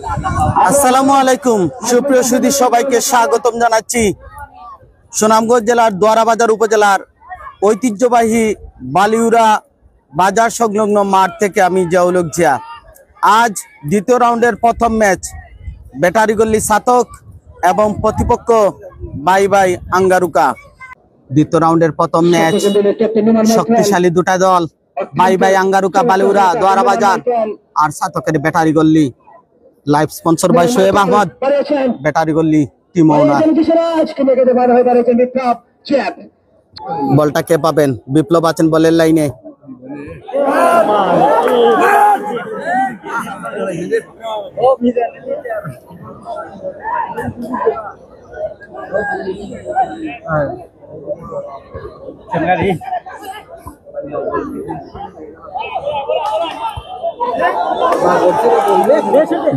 আসসালামু আলাইকুম সুপ্রিয় সুধী সবাইকে স্বাগতম জানাচ্ছি সুনামগঞ্জ জেলার দোয়ারাবাজার উপজেলার ঐতিহ্যবাহী বালিউরা বাজার সংলগ্ন মাঠ থেকে আমি জিয়াউল হক জিয়া। আজ দ্বিতীয় রাউন্ডের প্রথম ম্যাচ ব্যাটারিগল্লি সাতক এবং প্রতিপক্ষ বাই বাই আঙ্গারুকা। দ্বিতীয় রাউন্ডের প্রথম ম্যাচ, শক্তিশালী দুটা দল বাই বাই আঙ্গারুকা বালিউরা দোয়ারাবাজার আর সাতকের ব্যাটারিগল্লি। Live sponsor by Shoaib Ahmed, ব্যাটারিগল্লি টিম ওনার। বলটা কে পাবেন? বিপ্লব আছেন বলের লাইনে।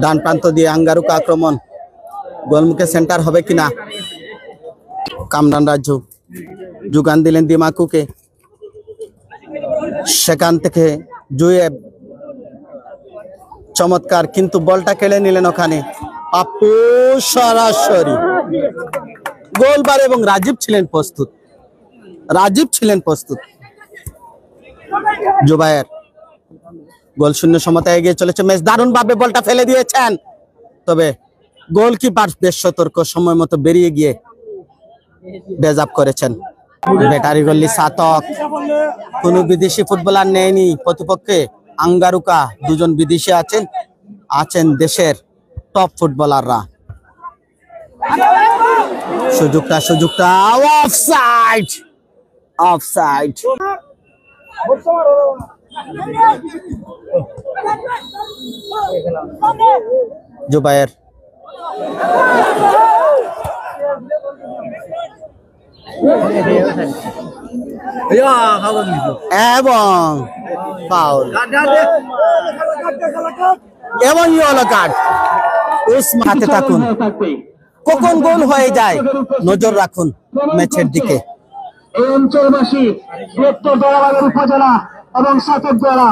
ডান প্রান্ত দিয়ে আঙ্গারুকা আক্রমণ, গোলমুখে সেন্টার হবে কিনা। কামরান রাজু যোগান দিলেন দিমাকুকে, সেখান থেকে জুয়েব চমৎকার, কিন্তু বলটা কেড়ে নিলেন ওখানে পাপ্পু সরাসরি গোলবার। এবং রাজীব ছিলেন প্রস্তুত। জুবায়ের গোল শূন্য সমতায় এগিয়ে চলেছে ম্যাচ। দারুণ ভাবে বলটা ফেলে দিয়েছেন, তবে গোলকিপার বেশ সতর্ক, সময় মতো বেরিয়ে গিয়ে বেজাব করেছেন। ব্যাটারিগল্লি সাতক কোন বিদেশি ফুটবলার নেয়নি প্রতিপক্ষে। আঙ্গারুকা দুজন বিদেশি আছেন দেশের টপ ফুটবলাররা। সুযোগটা অফসাইড। জুবায়ের এবং ফাউল এবং ইয়েলো কার্ড। উসমাতে থাকুন, কখন গোল হয়ে যায় নজর রাখুন ম্যাচের দিকে। এই অঞ্চলবাসী উত্তর দোয়ারাবাজার উপজেলা এবং সাতক দ্বারা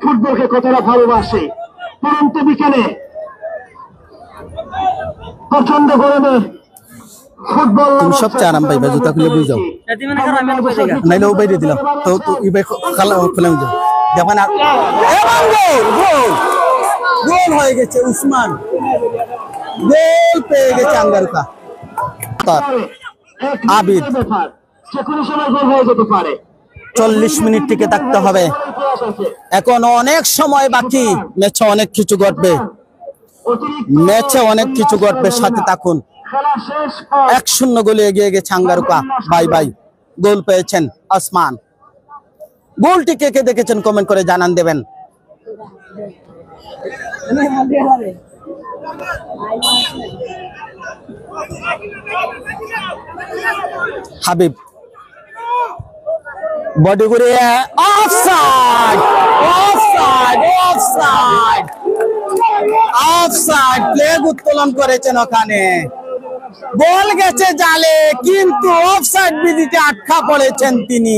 ফুটবলকে কতটা ভালোবাসে। পরন্ত বিকেলে প্রচন্ড গরমে ফুটবল তুমি সবচেয়ে আরাম পাইবা, জুতা খুলে বুঝ যাও, নাইলে ও বাইরে দিলাম তো খুলে যাও। দেখেন গোল হয়ে গেছে, উসমান গোল পেয়ে গেছে আঙ্গারুকা। আবিদ 40 মিনিট টিকে থাকতে হবে, এখন অনেক সময় বাকি। ম্যাচে অনেক কিছু ঘটবে, সাথে থাকুন। 1-0 গোলে এগিয়ে গেছে আঙ্গারুকা। বাই বাই গোল পেয়েছেন আসমান। গোলটি কে কে দেখেছেন কমেন্ট করে জানান দেবেন। হাবিব বডি ঘুরিয়ে অফসাইড প্লেগ উত্তোলন করেছেন ওখানে। বল গেছে জালে, কিন্তু অফসাইড বিধিতে আটকা পড়েছেন তিনি।